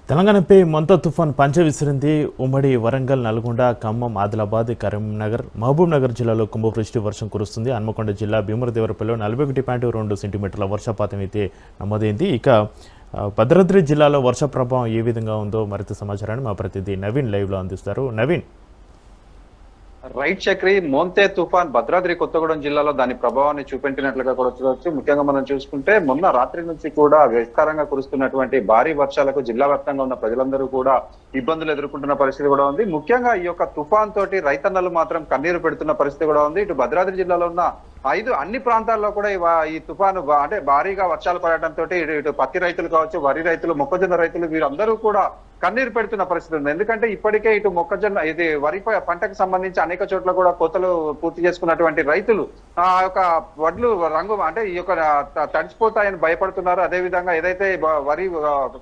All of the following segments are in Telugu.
తెలంగాణపై మంతా తుఫాన్ పంచ విసిరింది. ఉమ్మడి వరంగల్, నల్గొండ, ఖమ్మం, ఆదిలాబాద్, కరీంనగర్, మహబూబ్ నగర్ జిల్లాలో కుంభవృష్టి వర్షం కురుస్తుంది. హన్మకొండ జిల్లా భీమరదేవరపల్లిలో 41.2 సెంటీమీటర్ల వర్షపాతం అయితే నమోదైంది. ఇక భద్రాద్రి జిల్లాలో వర్ష ప్రభావం ఏ విధంగా ఉందో మరింత సమాచారాన్ని మా ప్రతినిధి నవీన్ లైవ్లో అందిస్తారు. నవీన్. రైట్ చక్రి, మోంతే తుఫాన్ భద్రాద్రి కొత్తగూడెం జిల్లాలో దాని ప్రభావాన్ని చూపెట్టినట్లుగా కూడా చూడవచ్చు. ముఖ్యంగా మనం చూసుకుంటే మొన్న రాత్రి నుంచి కూడా విస్తారంగా కురుస్తున్నటువంటి భారీ వర్షాలకు జిల్లా వ్యాప్తంగా ఉన్న ప్రజలందరూ కూడా ఇబ్బందులు ఎదుర్కొంటున్న పరిస్థితి కూడా ఉంది. ముఖ్యంగా ఈ యొక్క తుఫాన్ తోటి రైతన్నలు మాత్రం కన్నీరు పెడుతున్న పరిస్థితి కూడా ఉంది. ఇటు భద్రాద్రి జిల్లాలో ఉన్న అన్ని ప్రాంతాల్లో కూడా ఈ తుఫాను అంటే భారీగా వర్షాలు పడటంతో ఇటు పత్తి రైతులు కావచ్చు, వరి రైతులు, మొక్కజొన్న రైతులు వీరందరూ కూడా కన్నీరు పెడుతున్న పరిస్థితి ఉంది. ఎందుకంటే ఇప్పటికే ఇటు మొక్కజొన్న ఇది వరి పంటకు సంబంధించి అనేక చోట్ల కూడా కోతలు పూర్తి చేసుకున్నటువంటి రైతులు ఆ యొక్క వడ్లు రంగు అంటే ఈ యొక్క తడిచిపోతాయని భయపడుతున్నారు. అదే విధంగా ఏదైతే వరి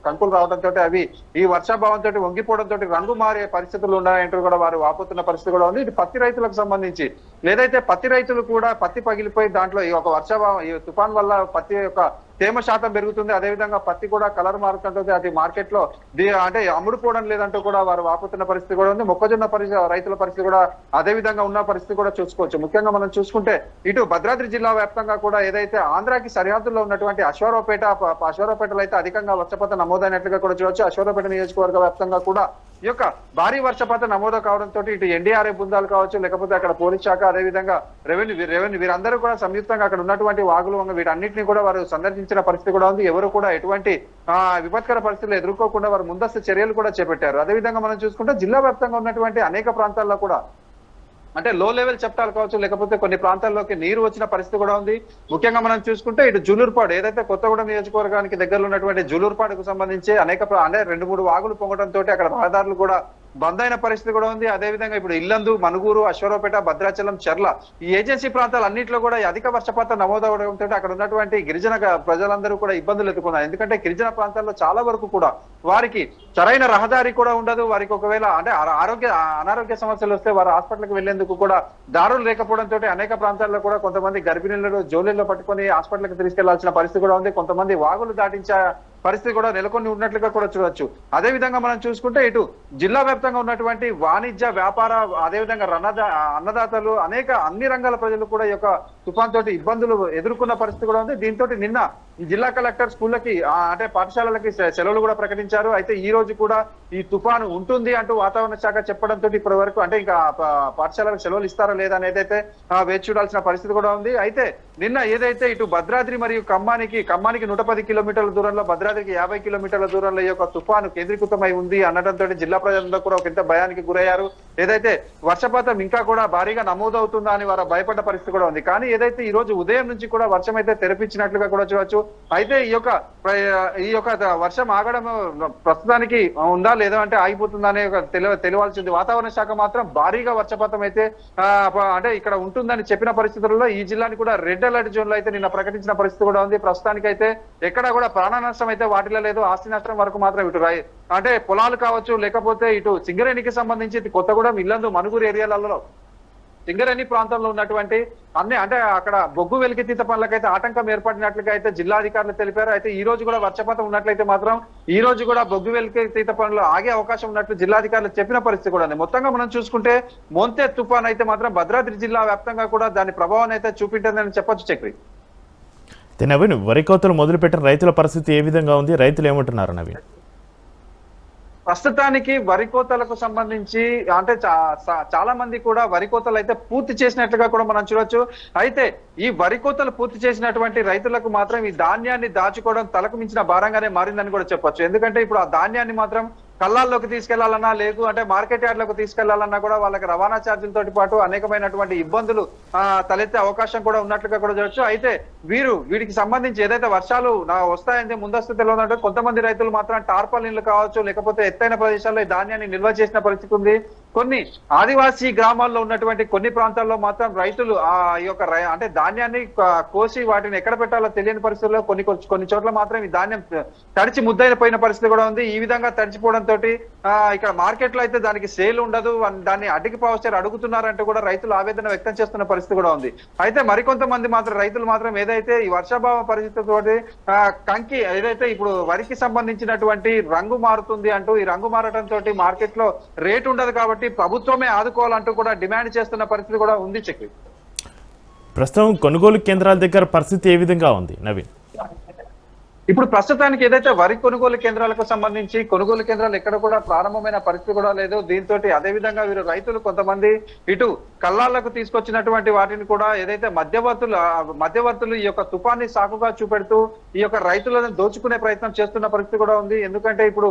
కంకులు రావడంతో అవి ఈ వర్షాభావంతో వంగిపోవడంతో రంగు మారే పరిస్థితులు ఉన్నాయంటూ కూడా వారు వాపోతున్న పరిస్థితి కూడా ఉంది. ఇటు పత్తి రైతులకు సంబంధించి ఏదైతే పత్తి రైతులు కూడా పత్తి పగిలిపోయి దాంట్లో ఈ యొక్క వర్షాభావం ఈ తుఫాన్ వల్ల పత్తి యొక్క తేమ శాతం పెరుగుతుంది. అదేవిధంగా పత్తి కూడా కలర్ మారుతుంటుంది. అది మార్కెట్ లో అంటే అమ్ముడుపోవడం లేదంటూ కూడా వారు వాపుతున్న పరిస్థితి కూడా ఉంది. మొక్కజొన్న రైతుల పరిస్థితి కూడా అదే విధంగా ఉన్న పరిస్థితి కూడా చూసుకోవచ్చు. ముఖ్యంగా మనం చూసుకుంటే ఇటు భద్రాద్రి జిల్లా వ్యాప్తంగా కూడా ఏదైతే ఆంధ్రాకి సరిహద్దుల్లో ఉన్నటువంటి అశ్వారావుపేటలో అయితే అధికంగా వర్షపాతం నమోదైనట్లుగా కూడా చూడవచ్చు. అశ్వారావుపేట నియోజకవర్గ వ్యాప్తంగా కూడా ఈ యొక్క భారీ వర్షపాతం నమోదు కావడంతో ఇటు ఎన్డీఆర్ఎఫ్ బృందాలు కావచ్చు, లేకపోతే అక్కడ పోలీస్ శాఖ, అదేవిధంగా రెవెన్యూ వీరందరూ కూడా సంయుక్తంగా అక్కడ ఉన్నటువంటి వాగులు వీటన్నిటిని కూడా వారు సందర్శించిన పరిస్థితి కూడా ఉంది. ఎవరు కూడా ఎటువంటి విపత్కర పరిస్థితులు ఎదుర్కోకుండా వారు ముందస్తు చర్యలు కూడా చేపట్టారు. అదేవిధంగా మనం చూసుకుంటే జిల్లా వ్యాప్తంగా ఉన్నటువంటి అనేక ప్రాంతాల్లో కూడా అంటే లో లెవెల్ చట్టాలు కావచ్చు, లేకపోతే కొన్ని ప్రాంతాల్లోకి నీరు వచ్చిన పరిస్థితి కూడా ఉంది. ముఖ్యంగా మనం చూసుకుంటే ఇటు జూలూరుపాడు ఏదైతే కొత్తగూడెం నియోజకవర్గానికి దగ్గరలో ఉన్నటువంటి జూలూరుపాడుకు సంబంధించి అనేక అంటే 2-3 వాగులు పొంగడంతో అక్కడ రహదారులు కూడా బంద్ అయిన పరిస్థితి కూడా ఉంది. అదేవిధంగా ఇప్పుడు ఇల్లందు, మనుగూరు, అశ్వారావుపేట, భద్రాచలం, చెర్ల ఈ ఏజెన్సీ ప్రాంతాలు అన్నింటిలో కూడా అధిక వర్షపాతం నమోదవడంతో అక్కడ ఉన్నటువంటి గిరిజన ప్రజలందరూ కూడా ఇబ్బందులు ఎదుర్కొన్నారు. ఎందుకంటే గిరిజన ప్రాంతాల్లో చాలా వరకు కూడా వారికి సరైన రహదారి కూడా ఉండదు. వారికి ఒకవేళ అంటే అనారోగ్య సమస్యలు వస్తే వారు హాస్పిటల్కి వెళ్లేందుకు కూడా దారులు లేకపోవడంతో అనేక ప్రాంతాల్లో కూడా కొంతమంది గర్భిణీలను జోలీల్లో పట్టుకొని హాస్పిటల్కి తీసుకెళ్లాల్సిన పరిస్థితి కూడా ఉంది. కొంతమంది వాగులు దాటించే పరిస్థితి కూడా నెలకొని ఉన్నట్లుగా కూడా చూడొచ్చు. అదే విధంగా మనం చూసుకుంటే ఇటు జిల్లా వ్యాప్తంగా ఉన్నటువంటి వాణిజ్య, వ్యాపార, అదేవిధంగా అన్నదాతలు అన్ని రంగాల ప్రజలు కూడా ఈ యొక్క తుఫాన్ తోటి ఇబ్బందులు ఎదుర్కొన్న పరిస్థితి కూడా ఉంది. దీంతో నిన్న జిల్లా కలెక్టర్ స్కూళ్ళకి అంటే పాఠశాలలకి సెలవులు కూడా ప్రకటించారు. అయితే ఈ రోజు కూడా ఈ తుఫాను ఉంటుంది అంటూ వాతావరణ శాఖ చెప్పడంతో ఇప్పటి వరకు అంటే ఇంకా పాఠశాలకు సెలవులు ఇస్తారా లేదా అనేది అయితే వేచి చూడాల్సిన పరిస్థితి కూడా ఉంది. అయితే నిన్న ఏదైతే ఇటు భద్రాద్రి మరియు ఖమ్మానికి 110 కిలోమీటర్ల దూరంలో, భద్రాద్రికి 50 కిలోమీటర్ల దూరంలో ఈ యొక్క తుఫాను కేంద్రీకృతమై ఉంది అనడంతో జిల్లా ప్రజలందరూ కూడా ఒక ఇంత భయానికి గురయ్యారు. ఏదైతే వర్షపాతం ఇంకా కూడా భారీగా నమోదవుతుందా అని వారు భయపడ్డ పరిస్థితి కూడా ఉంది. కానీ ఏదైతే ఈ రోజు ఉదయం నుంచి కూడా వర్షం అయితే తెరపించినట్లుగా కూడా చూడవచ్చు. అయితే ఈ యొక్క వర్షం ఆగడం ప్రస్తుతానికి ఉందా లేదా అంటే ఆగిపోతుందా అనే తెలియాల్సింది. వాతావరణ శాఖ మాత్రం భారీగా వర్షపాతం అయితే అంటే ఇక్కడ ఉంటుందని చెప్పిన పరిస్థితుల్లో ఈ జిల్లాని కూడా రెడ్ అలర్ట్ జోన్ లో అయితే నిన్న ప్రకటించిన పరిస్థితి కూడా ఉంది. ప్రస్తుతానికి అయితే ఎక్కడ కూడా ప్రాణ నష్టం అయితే వాటిలో లేదు. ఆస్తి నష్టం వరకు మాత్రం ఇటు అంటే పొలాలు కావచ్చు, లేకపోతే ఇటు సింగరేణికి సంబంధించి కొత్తగూడెం, ఇల్లందు, మనుగూరు ఏరియాలలో సింగరేణి ప్రాంతంలో ఉన్నటువంటి అంటే అక్కడ బొగ్గు వెలికితీత పనులకైతే ఆటంకం ఏర్పడినట్లుగా అయితే జిల్లాధికారులు తెలిపారు. అయితే ఈ రోజు కూడా వర్షపాతం ఉన్నట్లయితే మాత్రం ఈ రోజు కూడా బొగ్గు వెలికితీత పనులు ఆగే అవకాశం ఉన్నట్లు జిల్లాధికారులు చెప్పిన పరిస్థితి కూడా ఉంది. మొత్తంగా మనం చూసుకుంటే మోంతే తుఫాన్ అయితే మాత్రం భద్రాద్రి జిల్లా వ్యాప్తంగా కూడా దాని ప్రభావాన్ని అయితే చూపించిందని చెప్పొచ్చు. చక్రి, నవీన్, వరి కోతలు మొదలుపెట్టిన రైతుల పరిస్థితి ఏ విధంగా ఉంది? రైతులు ఏమంటున్నారు నవీన్? ప్రస్తుతానికి వరి కోతలకు సంబంధించి అంటే చాలా మంది కూడా వరి కోతలు అయితే పూర్తి చేసినట్లుగా కూడా మనం చూడొచ్చు. అయితే ఈ వరి కోతలు పూర్తి చేసినటువంటి రైతులకు మాత్రం ఈ ధాన్యాన్ని దాచుకోవడం తలకు మించిన భారంగానే మారిందని కూడా చెప్పొచ్చు. ఎందుకంటే ఇప్పుడు ఆ ధాన్యాన్ని మాత్రం కళ్ళాల్లోకి తీసుకెళ్లాలన్నా, లేదు అంటే మార్కెట్ యార్డ్లకు తీసుకెళ్లాలన్నా కూడా వాళ్ళకి రవాణా ఛార్జీలతో పాటు అనేకమైనటువంటి ఇబ్బందులు తలెత్తే అవకాశం కూడా ఉన్నట్లుగా కూడా చూడొచ్చు. అయితే వీటికి సంబంధించి ఏదైతే వర్షాలు వస్తాయని ముందస్తు తెలియదంటే కొంతమంది రైతులు మాత్రం టార్పాలిన్లు కావచ్చు, లేకపోతే ఎత్తైన ప్రదేశాల్లో ఈ ధాన్యాన్ని నిల్వ చేసిన పరిస్థితి ఉంది. కొన్ని ఆదివాసీ గ్రామాల్లో ఉన్నటువంటి కొన్ని ప్రాంతాల్లో మాత్రం రైతులు ఈ యొక్క అంటే ధాన్యాన్ని కోసి వాటిని ఎక్కడ పెట్టాలో తెలియని పరిస్థితుల్లో కొన్ని చోట్ల మాత్రం ఈ ధాన్యం తడిచి ముద్దైపోయిన పరిస్థితి కూడా ఉంది. ఈ విధంగా తడిచిపోవడంతో ఇక్కడ మార్కెట్ లో అయితే దానికి సేల్ ఉండదు, దాన్ని అడ్డికి పావచ్చారు అడుగుతున్నారంటూ కూడా రైతులు ఆవేదన వ్యక్తం చేస్తున్న పరిస్థితి పరిస్థితి కూడా ఉంది. అయితే మరికొంతమంది మాత్రం రైతులు మాత్రం ఏదైతే ఈ వర్షాభావ పరిస్థితితో కంకి ఏదైతే ఇప్పుడు వరికి సంబంధించినటువంటి రంగు మారుతుంది అంటూ ఈ రంగు మారడంతో మార్కెట్ లో రేటు ఉండదు కాబట్టి ప్రభుత్వమే ఆదుకోవాలంటూ కూడా డిమాండ్ చేస్తున్న పరిస్థితి కూడా ఉంది చక్రి. ప్రస్తుతం కొనుగోలు కేంద్రాల దగ్గర పరిస్థితి ఏ విధంగా ఉంది నవీన్? ఇప్పుడు ప్రస్తుతానికి ఏదైతే వరి కొనుగోలు కేంద్రాలకు సంబంధించి కొనుగోలు కేంద్రాలు ఎక్కడ కూడా ప్రారంభమైన పరిస్థితి కూడా లేదు. దీంతో అదే విధంగా వీరు రైతులు కొంతమంది ఇటు కల్లాలకు తీసుకొచ్చినటువంటి వాటిని కూడా ఏదైతే మధ్యవర్తులు ఈ యొక్క తుఫాన్ని సాకుగా చూపెడుతూ ఈ యొక్క రైతులను దోచుకునే ప్రయత్నం చేస్తున్న పరిస్థితి కూడా ఉంది. ఎందుకంటే ఇప్పుడు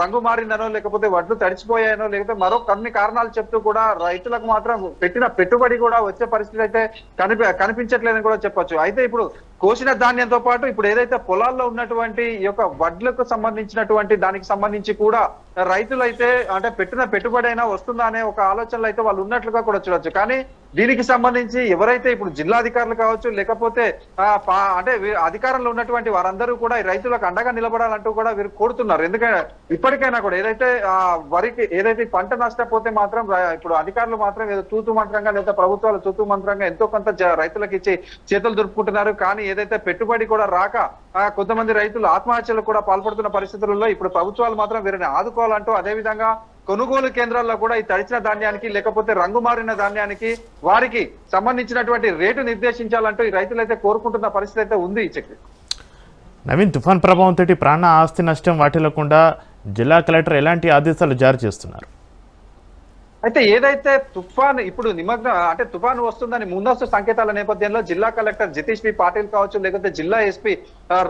రంగు మారిందనో లేకపోతే వడ్లు తడిచిపోయాయనో లేకపోతే మరో కొన్ని కారణాలు చెప్తూ కూడా రైతులకు మాత్రం పెట్టిన పెట్టుబడి కూడా వచ్చే పరిస్థితి అయితే కనిపించట్లేదని కూడా చెప్పొచ్చు. అయితే ఇప్పుడు కోసిన ధాన్యంతో పాటు ఇప్పుడు ఏదైతే పొలాల్లో ఉన్నటువంటి ఈ యొక్క వడ్లకు సంబంధించినటువంటి దానికి సంబంధించి కూడా రైతులైతే అంటే పెట్టిన పెట్టుబడి అయినా వస్తుందా అనే ఒక ఆలోచనలు అయితే వాళ్ళు ఉన్నట్లుగా కూడా చూడొచ్చు. కానీ దీనికి సంబంధించి ఎవరైతే ఇప్పుడు జిల్లాధికారులు కావచ్చు లేకపోతే అంటే అధికారంలో ఉన్నటువంటి వారందరూ కూడా ఈ రైతులకు అండగా నిలబడాలంటూ కూడా వీరు కోరుతున్నారు. ఎందుకంటే ఇప్పటికైనా కూడా ఏదైతే వరికి ఏదైతే పంట నష్టపోతే మాత్రం ఇప్పుడు అధికారులు మాత్రం ఏదో తూతు మంత్రంగా లేదా ప్రభుత్వాలు తూతు మంత్రంగా ఎంతో కొంత రైతులకు ఇచ్చి చేతులు దులుపుకుంటున్నారు. కానీ ఏదైతే పెట్టుబడి కూడా రాక కొంతమంది రైతులు ఆత్మహత్యలకు కూడా పాల్పడుతున్న పరిస్థితులలో ఇప్పుడు ప్రభుత్వాలు మాత్రం వీరిని ఆదుకోవాలంటూ అదేవిధంగా కొనుగోలు కేంద్రాల్లో కూడా ఈ తడిచిన ధాన్యానికి లేకపోతే రంగు మారిన ధాన్యానికి వారికి సంబంధించినటువంటి రేటు నిర్దేశించాలంటూ ఈ రైతులైతే కోరుకుంటున్న పరిస్థితి అయితే ఉంది. ఈ చక్రి నవీన్, తుఫాన్ ప్రభావంతో ప్రాణ ఆస్తి నష్టం వాటిల్లకుండా జిల్లా కలెక్టర్ ఎలాంటి ఆదేశాలు జారీ చేస్తున్నారు? అయితే ఏదైతే తుఫాన్ ఇప్పుడు అంటే తుఫాను వస్తుందని ముందస్తు సంకేతాల నేపథ్యంలో జిల్లా కలెక్టర్ జితేష్ పి పాటిల్ కావచ్చు లేకపోతే జిల్లా ఎస్పీ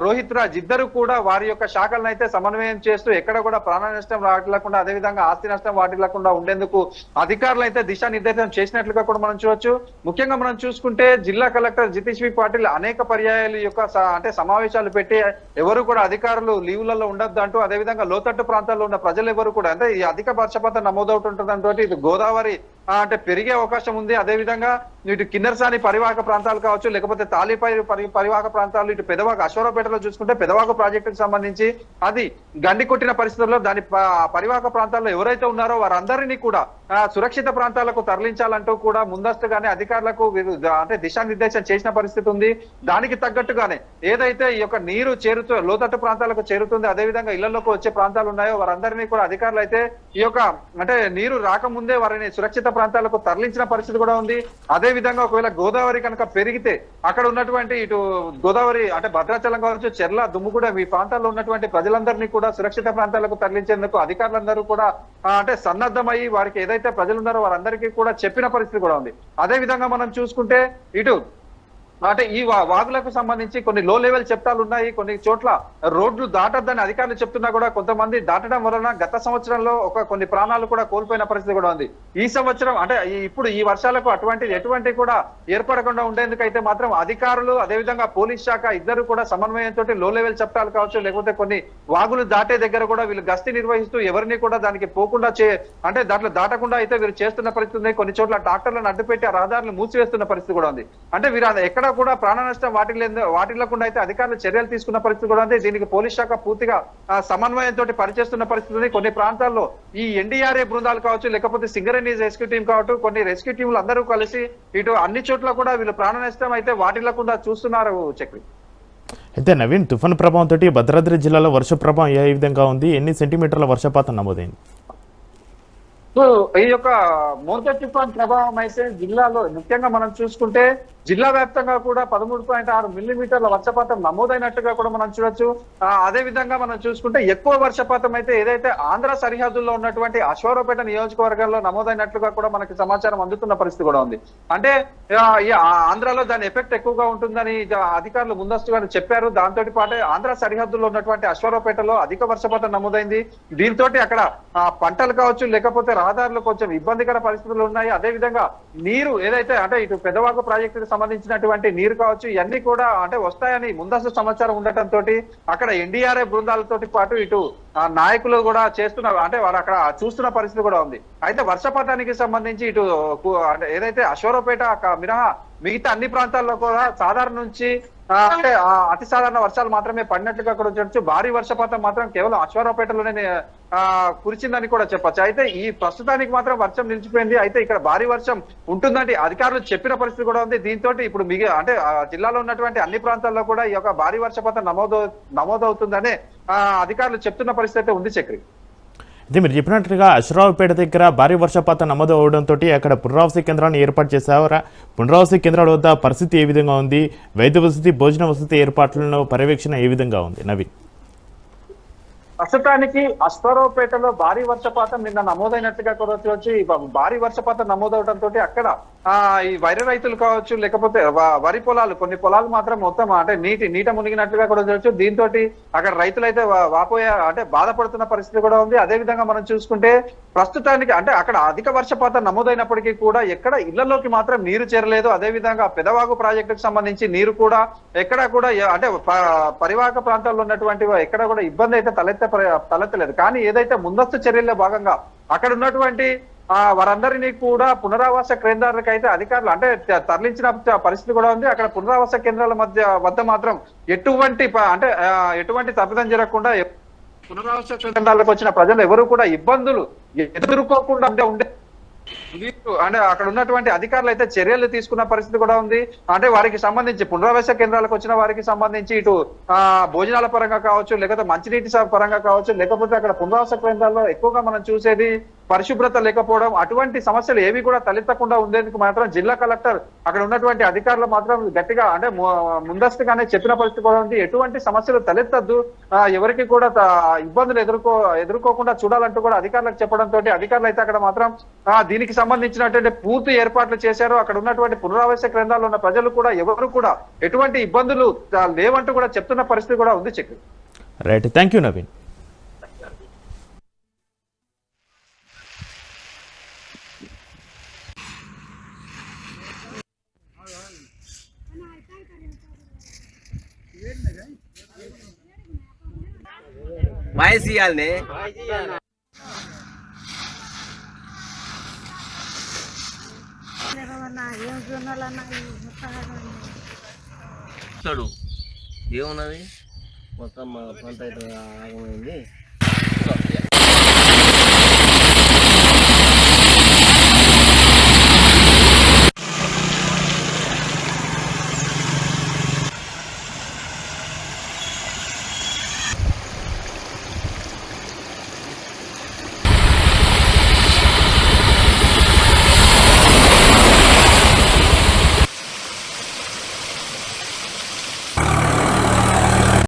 రోహిత్ రాజ్ ఇద్దరు కూడా వారి యొక్క శాఖలను అయితే సమన్వయం చేస్తూ ఎక్కడ కూడా ప్రాణ నష్టం వాటిల్లకుండా అదేవిధంగా ఆస్తి నష్టం వాటిల్లకుండా ఉండేందుకు అధికారులు అయితే దిశానిర్దేశం చేసినట్లుగా కూడా మనం చూడొచ్చు. ముఖ్యంగా మనం చూసుకుంటే జిల్లా కలెక్టర్ జితేష్ పి పాటిల్ అనేక పర్యాయాలు యొక్క అంటే సమావేశాలు పెట్టి ఎవరు కూడా అధికారులు లీవులలో ఉండొద్దు అంటూ అదేవిధంగా లోతట్టు ప్రాంతాల్లో ఉన్న ప్రజలు ఎవరు కూడా అంటే ఈ అధిక వర్షపాతం నమోదవుతుంటుందంటూ ఇది గోదావరి అంటే పెరిగే అవకాశం ఉంది. అదేవిధంగా ఇటు కిన్నెరసాని పరివాహక ప్రాంతాలు కావచ్చు లేకపోతే తాలిపై పరివాహక ప్రాంతాలు ఇటు పెదవాక అశ్వరావుపేటలో చూసుకుంటే పెదవాక ప్రాజెక్టుకు సంబంధించి అది గండి కొట్టిన పరిస్థితుల్లో దాని పరివాహక ప్రాంతాల్లో ఎవరైతే ఉన్నారో వారందరినీ కూడా సురక్షిత ప్రాంతాలకు తరలించాలంటూ కూడా ముందస్తుగానే అధికారులకు అంటే దిశానిర్దేశం చేసిన పరిస్థితి ఉంది. దానికి తగ్గట్టుగానే ఏదైతే ఈ యొక్క నీరు లోతట్టు ప్రాంతాలకు చేరుతుంది అదేవిధంగా ఇళ్లలోకి వచ్చే ప్రాంతాలు ఉన్నాయో వారందరినీ కూడా అధికారులు అయితే ఈ యొక్క అంటే నీరు రాకముందే వారిని సురక్షిత ప్రాంతాలకు తరలించిన పరిస్థితి కూడా ఉంది. అదే విధంగా ఒకవేళ గోదావరి కనుక పెరిగితే అక్కడ ఉన్నటువంటి ఇటు గోదావరి అంటే భద్రాచలం కావచ్చు చెర్ల దుమ్ముగూడ ఈ ప్రాంతాల్లో ఉన్నటువంటి ప్రజలందరినీ కూడా సురక్షిత ప్రాంతాలకు తరలించేందుకు అధికారులందరూ కూడా అంటే సన్నద్ధమయ్యి వారికి ఏదైతే ప్రజలు ఉన్నారో వారందరికీ కూడా చెప్పిన పరిస్థితి కూడా ఉంది. అదే విధంగా మనం చూసుకుంటే ఇటు అంటే ఈ వాగులకు సంబంధించి కొన్ని లో లెవెల్ చట్టాలు ఉన్నాయి. కొన్ని చోట్ల రోడ్లు దాటద్దని అధికారులు చెప్తున్నా కూడా కొంతమంది దాటడం వలన గత సంవత్సరంలో కొన్ని ప్రాణాలు కూడా కోల్పోయిన పరిస్థితి కూడా ఉంది. ఈ సంవత్సరం అంటే ఇప్పుడు ఈ వర్షాలకు ఎటువంటి కూడా ఏర్పడకుండా ఉండేందుకైతే మాత్రం అధికారులు అదేవిధంగా పోలీస్ శాఖ ఇద్దరు కూడా సమన్వయంతో లో లెవెల్ చట్టాలు కావచ్చు లేకపోతే కొన్ని వాగులు దాటే దగ్గర కూడా వీళ్ళు గస్తీ నిర్వహిస్తూ ఎవరిని కూడా దానికి పోకుండా అంటే దాంట్లో దాటకుండా అయితే వీరు చేస్తున్న పరిస్థితి ఉంది. కొన్ని చోట్ల ట్రాక్టర్లను అడ్డుపెట్టి ఆ రహదారులు మూసివేస్తున్న పరిస్థితి కూడా ఉంది. అంటే వీరు ఎక్కడ కూడా ప్రాణ నష్టం వాటిల్లకుండా అయితే అధికారులు చర్యలు తీసుకున్న పరిస్థితి కూడా ఉంది. దీనికి పోలీస్ శాఖ పూర్తిగా సమన్వయంతో పనిచేస్తున్న పరిస్థితి ఉంది. కొన్ని ప్రాంతాల్లో ఈ ఎన్డీఆర్ఏ బృందాలు కావచ్చు లేకపోతే సింగరేణి రెస్క్యూ టీం కావచ్చు కొన్ని రెస్క్యూ టీంలు అందరూ కలిసి ఇటు అన్ని చోట్ల కూడా వీళ్ళు ప్రాణ నష్టం అయితే వాటిల్లకుండా చూస్తున్నారు. చక్రి అయితే నవీన్, తుఫాను ప్రభావంతో భద్రాద్రి జిల్లాలో వర్ష ప్రభావం ఏ విధంగా ఉంది? ఎన్ని సెంటీమీటర్ల వర్షపాతం నమోదైంది? ఈ యొక్క మోంతే తుఫాన్ ప్రభావం అయితే జిల్లాలో ముఖ్యంగా మనం చూసుకుంటే జిల్లా వ్యాప్తంగా కూడా 13.6 మిల్లీమీటర్ల వర్షపాతం నమోదైనట్టుగా కూడా మనం చూడొచ్చు. అదే విధంగా మనం చూసుకుంటే ఎక్కువ వర్షపాతం అయితే ఏదైతే ఆంధ్ర సరిహద్దుల్లో ఉన్నటువంటి అశ్వారావుపేట నియోజకవర్గంలో నమోదైనట్లుగా కూడా మనకి సమాచారం అందుతున్న పరిస్థితి కూడా ఉంది. అంటే ఆంధ్రాలో దాని ఎఫెక్ట్ ఎక్కువగా ఉంటుందని అధికారులు ముందస్తుగా చెప్పారు. దాంతో పాటు ఆంధ్ర సరిహద్దుల్లో ఉన్నటువంటి అశ్వారావుపేటలో అధిక వర్షపాతం నమోదైంది. దీంతో అక్కడ పంటలు కావచ్చు లేకపోతే రహదారులు కొంచెం ఇబ్బందికర పరిస్థితులు ఉన్నాయి. అదే విధంగా నీరు ఏదైతే అంటే ఇటు పెదవాక ప్రాజెక్టుకు సంబంధించినటువంటి నీరు కావచ్చు ఇవన్నీ కూడా అంటే వస్తాయని ముందస్తు సమాచారం ఉండటంతో అక్కడ ఎన్డీఆర్ఏ బృందాలతో పాటు ఇటు నాయకులు కూడా చేస్తున్నారు. అంటే వారు అక్కడ చూస్తున్న పరిస్థితి కూడా ఉంది. అయితే వర్షపాతానికి సంబంధించి ఇటు అంటే ఏదైతే అశ్వారావుపేట మినహా మిగతా అన్ని ప్రాంతాల్లో కూడా సాధారణ నుంచి అంటే అతి సాధారణ వర్షాలు మాత్రమే పడినట్లుగా కూడా చెప్పచ్చు. భారీ వర్షపాతం మాత్రం కేవలం అశ్వారావుపేటలోనే కురిచిందని కూడా చెప్పొచ్చు. అయితే ఈ ప్రస్తుతానికి మాత్రం వర్షం నిలిచిపోయింది. అయితే ఇక్కడ భారీ వర్షం ఉంటుందంటే అధికారులు చెప్పిన పరిస్థితి కూడా ఉంది. దీంతో ఇప్పుడు అంటే జిల్లాలో ఉన్నటువంటి అన్ని ప్రాంతాల్లో కూడా ఈ యొక్క భారీ వర్షపాతం నమోదవుతుందనే అధికారులు చెప్తున్న పరిస్థితి అయితే ఉంది చక్రి. అయితే మీరు చెప్పినట్టుగా అశ్వరావుపేట దగ్గర భారీ వర్షపాతం నమోదు అవడంతో అక్కడ పునరావాస కేంద్రాన్ని ఏర్పాటు చేశారు. పునరావాస కేంద్రాల వద్ద పరిస్థితి ఏ విధంగా ఉంది? వైద్య వసతి, భోజన వసతి ఏర్పాట్లను పర్యవేక్షణ ఏ విధంగా ఉంది? నవీన్. ప్రస్తుతానికి అశ్వరావుపేటలో భారీ వర్షపాతం నిన్న నమోదైనట్టుగా కూడా వచ్చి భారీ వర్షపాతం నమోదవడంతో అక్కడ ఈ వరి రైతులు కావచ్చు, లేకపోతే వరి పొలాలు, కొన్ని పొలాలు మాత్రం మొత్తం అంటే నీట మునిగినట్టుగా కూడా చూడొచ్చు. దీంతో అక్కడ రైతులు అయితే అంటే బాధపడుతున్న పరిస్థితి కూడా ఉంది. అదే విధంగా మనం చూసుకుంటే ప్రస్తుతానికి అంటే అక్కడ అధిక వర్షపాతం నమోదైనప్పటికీ కూడా ఎక్కడ ఇళ్లలోకి మాత్రం నీరు చేరలేదు. అదే విధంగా పెదవాగు ప్రాజెక్టుకు సంబంధించి నీరు కూడా ఎక్కడ కూడా అంటే పరివాహక ప్రాంతాల్లో ఉన్నటువంటి ఎక్కడ కూడా ఇబ్బంది అయితే తలెత్తలేదు. కానీ ఏదైతే ముందస్తు చర్యల్లో భాగంగా అక్కడ ఉన్నటువంటి వారందరినీ కూడా పునరావాస కేంద్రాలకు అయితే అధికారులు అంటే తరలించిన పరిస్థితి కూడా ఉంది. అక్కడ పునరావాస కేంద్రాల వద్ద మాత్రం ఎటువంటి తప్పిదం జరగకుండా పునరావాస కేంద్రాలకు వచ్చిన ప్రజలు ఎవరు కూడా ఇబ్బందులు ఎదుర్కోకుండా ఉండే అంటే అక్కడ ఉన్నటువంటి అధికారులు అయితే చర్యలు తీసుకున్న పరిస్థితి కూడా ఉంది. అంటే వారికి సంబంధించి పునరావాస కేంద్రాలకు వచ్చిన వారికి సంబంధించి ఇటు భోజనాల పరంగా కావచ్చు, లేకపోతే మంచినీటి పరంగా కావచ్చు, లేకపోతే అక్కడ పునరావాస కేంద్రాల్లో ఎక్కువగా మనం చూసేది పరిశుభ్రత లేకపోవడం, అటువంటి సమస్యలు ఏవి కూడా తలెత్తకుండా ఉండేందుకు మాత్రం జిల్లా కలెక్టర్ అక్కడ ఉన్నటువంటి అధికారులు మాత్రం గట్టిగా అంటే ముందస్తుగానే చెప్పిన పరిస్థితి కూడా ఉంది. ఎటువంటి సమస్యలు తలెత్తద్దు, ఎవరికి కూడా ఇబ్బందులు ఎదుర్కోకుండా చూడాలంటూ కూడా అధికారులకు చెప్పడంతో అధికారులు అయితే అక్కడ మాత్రం దీనికి సంబంధించినటువంటి పూర్తి ఏర్పాట్లు చేశారు. అక్కడ ఉన్నటువంటి పునరావాస కేంద్రాల్లో ఉన్న ప్రజలు కూడా ఎవరు కూడా ఎటువంటి ఇబ్బందులు లేవంటూ కూడా చెప్తున్న పరిస్థితి కూడా ఉంది Chakri. Right, thank you Naveen. Voice ఇవ్వాలనే ఏమున్నది మొత్తం పంట అయితే ఆగమైంది.